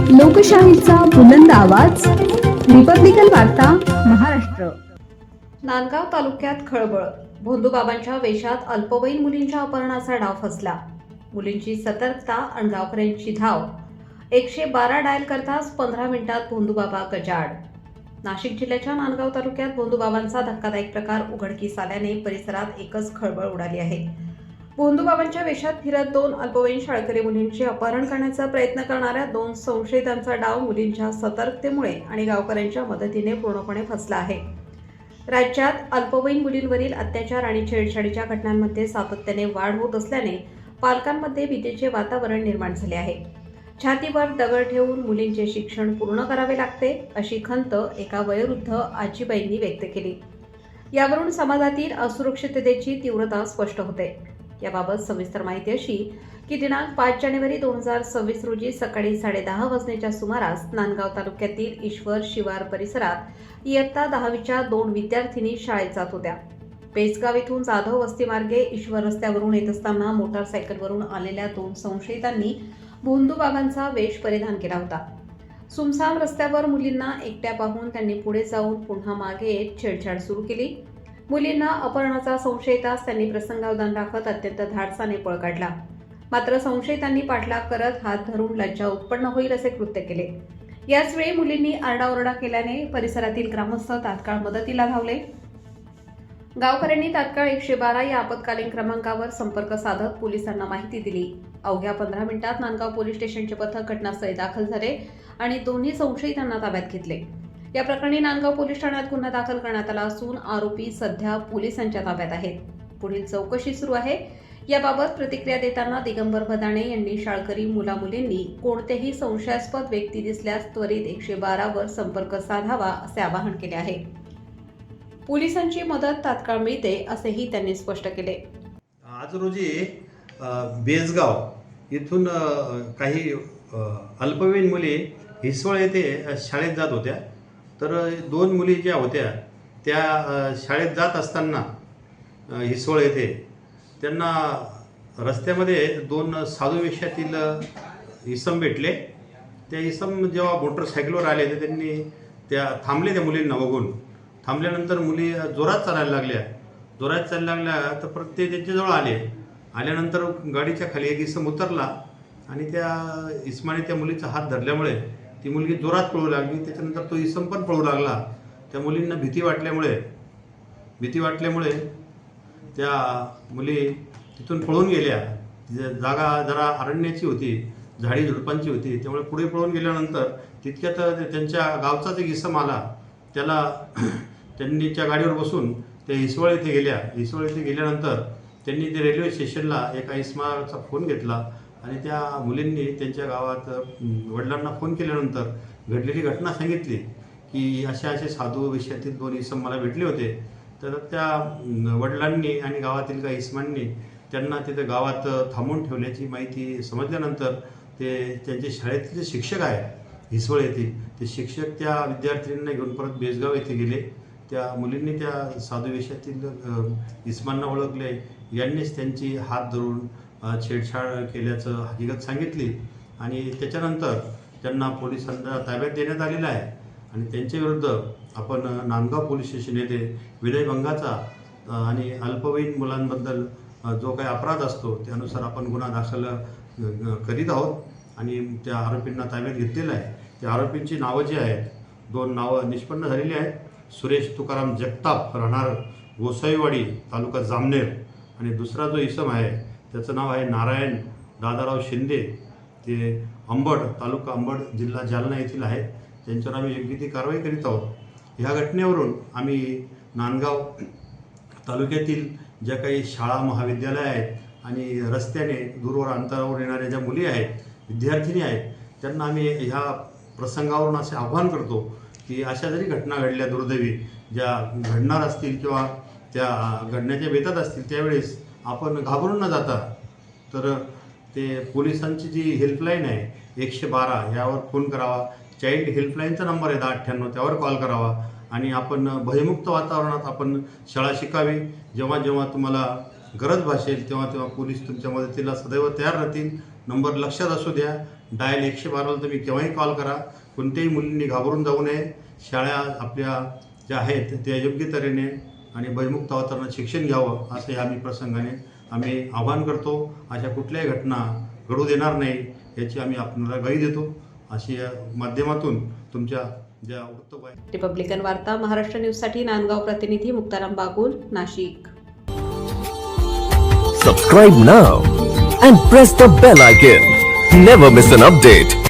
लोकशाहीचा बुलंद आवाज, रिपब्लिकन वार्ता, महाराष्ट्र। नांदगाव तालुक्यात खळबळ, भोंदूबाबांच्या वेशात अल्पवयीन मुलींच्या अपहरणाचा डाव फसला। मुलींची सतर्कता आणि गावकऱ्यांची धाव, 112 डायल करताच 15 मिनिटात भोंदूबाबा गजाआड। नाशिक जिल्ह्याच्या नांदगाव तालुक्यात भोंदूबाबांचा धक्कादायक प्रकार उघडकीस आल्याने परिसरात एकच खळबळ उडाली आहे। भोंदूबाबांच्या वेशात फिरत 2 अल्पवयीन शाळकरी मुलींचे अपहरण करण्याचा प्रयत्न करणाऱ्या 2 संशयितांचा डाव मुलींच्या सतर्कतेमुळे आणि गावकऱ्यांच्या मदतीने पूर्णपणे फसला आहे। राज्यात अल्पवयीन मुलींवरील अत्याचार आणि छेडछाडीच्या घटनांमध्ये सातत्याने वाढ होत असल्याने पालकांमध्ये भीतीचे वातावरण निर्माण झाले आहे। छातीवर दगड ठेवून मुलींचे शिक्षण पूर्ण करावे लागते अशी खंत एका वयोवृद्ध आजीबाईंनी व्यक्त केली। यावरून समाजातील असुरक्षिततेची तीव्रता स्पष्ट होते। याबाबत सविस्तर माहिती अशी की दिनांक 5 जानेवारी 2026 रोजी सकाळी 10:30 वाजण्याच्या सुमारास नांदगाव तालुक्यातील ईश्वर शिवार परिसरात इयत्ता 10वीच्या 2 विद्यार्थिनी शाळेत जात होत्या। पेसगाव येथून जाधव वस्ती मार्गे ईश्वर रस्त्यावरून येत असताना मोटारसायकलवरून आलेल्या 2 संशयितांनी भोंदूबाबांचा वेश परिधान केला होता। सुमसाम रस्त्यावर मुलींना एकट्या पाहून त्यांनी पुढे जाऊन पुन्हा मागे येत छेडछाड सुरू केली। मुलींना अपहरणाचा संशय येताच त्यांनी प्रसंगावधान राखत अत्यंत धाडसाने पळ काढला। मात्र संशयितांनी पाठलाग करत हात धरून लज्जा उत्पन्न होईल असे कृत्य केले। याचवेळी मुलींनी आरडाओरडा केल्याने परिसरातील ग्रामस्थ तात्काळ मदतीला धावले। गावकऱ्यांनी तात्काळ 112 या आपत्कालीन क्रमांकावर संपर्क साधत पोलिसांना माहिती दिली। अवघ्या 15 मिनिटात नांदगाव पोलीस स्टेशनचे पथक घटनास्थळी दाखल झाले आणि दोन्ही संशयितांना ताब्यात घेतले। या प्रकरणी नांदगाव पोलीस ठाण्यात गुन्हा दाखल करण्यात आला असून आरोपी सध्या पोलिसांच्या ताब्यात आहेत। पुढील चौकशी सुरू आहे। याबाबत प्रतिक्रिया देताना दिगंबर भदाणे यांनी शाळकरी मुलामुलींनी कोणतेही संशयास्पद व्यक्ती दिसल्यास त्वरित 112 वर संपर्क साधावा असे आवाहन केले आहे। पोलिसांची मदत तात्काळ मिळते असेही त्यांनी स्पष्ट केले। आज रोजी बेसगाव इथून काही अल्पवयीन मुली हिसवळ येथे शाळेत जात होत्या। तर 2 मुली ज्या होत्या त्या शाळेत जात असताना हिसवळ येथे त्यांना रस्त्यामध्ये 2 साधू वेशातील इसम भेटले। त्या इसम जेव्हा मोटरसायकलवर आले तर त्यांनी थांबले त्या मुलींना बघून। थांबल्यानंतर मुली जोरात चालायला लागल्या। तर परत ते त्यांच्याजवळ आल्यानंतर गाडीच्या खाली एक इसम उतरला आणि त्या इसमाने त्या मुलीचा हात धरल्यामुळे ती मुलगी जोरात पळू लागली। त्याच्यानंतर तो इसम पण पळू लागला। त्या मुलींना भीती वाटल्यामुळे त्या मुली तिथून पळून गेल्या। जागा जरा अरण्याची होती, झाडी झुडपांची होती, त्यामुळे पुढे पळून गेल्यानंतर तितक्यात त्यांच्या गावचाच एक इसम आला। त्यांनी त्या गाडीवर बसून त्या हिसवळ येथे गेल्या। हिसवळ येथे गेल्यानंतर त्यांनी ते रेल्वे स्टेशनला एका इसमाचा फोन घेतला आणि त्या मुलींनी त्यांच्या गावात वडिलांना फोन केल्यानंतर घडलेली घटना सांगितली की असे साधू वेशातील 2 इसम मला भेटले होते। तर त्या वडिलांनी आणि गावातील काही इसमांनी त्यांना तिथे गावात थांबवून ठेवल्याची माहिती समजल्यानंतर त्यांचे शाळेतले जे शिक्षक आहेत हिसवळ येथे ते शिक्षक त्या विद्यार्थिनींना घेऊन परत बेसगाव येथे गेले। त्या मुलींनी त्या साधू वेशातील इसमांना ओळखले, यांनीच त्यांची हात धरून छेडछाड केल्याचं हकीकत सांगितली आणि त्याच्यानंतर त्यांना पोलिसांच्या ताब्यात देण्यात आलेलं आहे आणि त्यांच्याविरुद्ध आपण नांदगाव पोलीस स्टेशन येथे विनयभंगाचा आणि अल्पवयीन मुलांबद्दल जो काही अपराध असतो त्यानुसार आपण गुन्हा दाखल करीत आहोत आणि त्या आरोपींना ताब्यात घेतलेलं आहे। त्या आरोपींची नावं जी आहेत 2 नावं निष्पन्न झालेली आहेत। सुरेश तुकाराम जगताप राहणार गोसाईवाडी तालुका जामनेर आणि दुसरा जो इसम आहे त्याचं नाव आहे नारायण दादाराव शिंदे, ते अंबड तालुका अंबड जिल्हा जालना येथील आहे। त्यांच्यावर आम्ही योग्य ती कारवाई करीत आहोत। ह्या घटनेवरून आम्ही नांदगाव तालुक्यातील ज्या काही शाळा महाविद्यालय आहेत आणि रस्त्याने दूरवर अंतरावर येणाऱ्या ज्या मुली आहेत, विद्यार्थिनी आहेत, त्यांना आम्ही ह्या प्रसंगावरून असे आवाहन करतो की अशा जरी घटना घडल्या दुर्दैवी ज्या घडणार असतील किंवा त्या घडण्याच्या बेतात असतील त्यावेळेस आपण घाबरून न जाता तर ते पोलिसांची जी हेल्पलाईन आहे 112 यावर फोन करावा। चाइल्ड हेल्पलाईनचा नंबर आहे 1098 त्यावर कॉल करावा आणि आपण भयमुक्त वातावरणात आपण शाळा शिकावी। जेव्हा जेव्हा तुम्हाला गरज भासेल तेव्हा तेव्हा पोलीस तुमच्या मदतीला सदैव तयार राहतील। नंबर लक्षात असू द्या डायल 112ला तुम्ही केव्हाही कॉल करा. कोणत्याही मुलींनी घाबरून जाऊ नये. शाळा आपल्या ज्या आहेत त्या योग्य तऱ्हेने आणि भयमुक्त वातावरणात शिक्षण घ्यावं असं आम्ही प्रसंगाने आवाहन करतो. अशा कुठल्याही घटना घडू देणार नाही याची आम्ही आपल्याला ग्वाही देतो. अशी या माध्यमातून तुमच्या ज्या वृत्तवाहिनी रिपब्लिकन वार्ता महाराष्ट्र न्यूजसाठी नांदगाव प्रतिनिधी Muktaram Bagul, Nashik. Subscribe now and press the bell icon. Never miss an update.